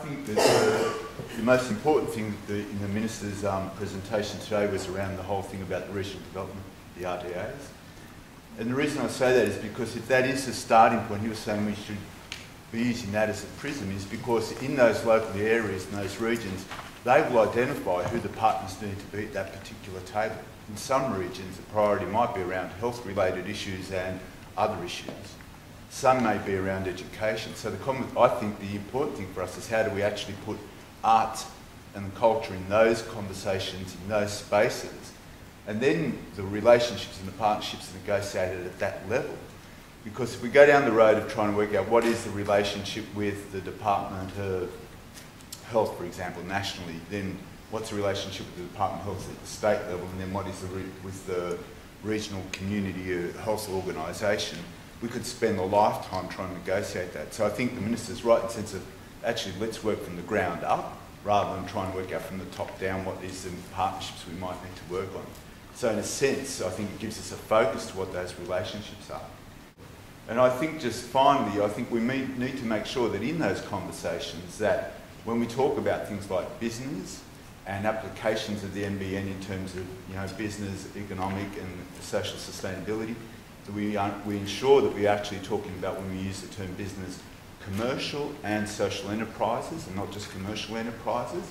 think that the most important thing in the Minister's presentation today was around the whole thing about the regional development, the RDAs. And the reason I say that is because if that is the starting point, he was saying we should be using that as a prism, is because in those local areas, in those regions, they will identify who the partners need to be at that particular table. In some regions, the priority might be around health-related issues and other issues. Some may be around education. So I think the important thing for us is how do we actually put art and culture in those conversations, in those spaces, and then the relationships and the partnerships are negotiated at that level. Because if we go down the road of trying to work out what is the relationship with the Department of Health, for example, nationally, then what's the relationship with the Department of Health at the state level, and then what is with the regional community health organisation, we could spend a lifetime trying to negotiate that. So I think the Minister's right in the sense of actually let's work from the ground up rather than trying to work out from the top down what is the partnerships we might need to work on. So in a sense, I think it gives us a focus to what those relationships are. And I think just finally, I think we need to make sure that in those conversations that when we talk about things like business and applications of the NBN in terms of business, economic and social sustainability, that we ensure that we're actually talking about, when we use the term business, commercial and social enterprises, and not just commercial enterprises.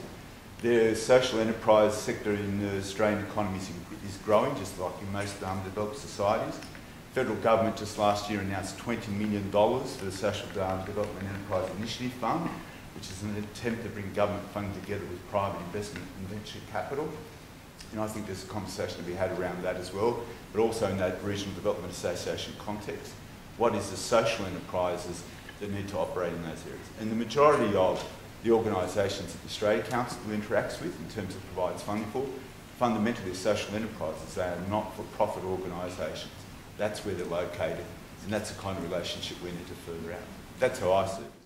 The social enterprise sector in the Australian economy is growing, just like in most developed societies. The federal government just last year announced $20 million for the Social Development Enterprise Initiative Fund, which is an attempt to bring government funding together with private investment and venture capital. And I think there's a conversation to be had around that as well, but also in that Regional Development Association context. What is the social enterprises that need to operate in those areas? And the majority of the organisations that the Australia Council interacts with in terms of provides funding for, fundamentally are social enterprises. They are not-for-profit organisations. That's where they're located, and that's the kind of relationship we need to further out. That's how I see it.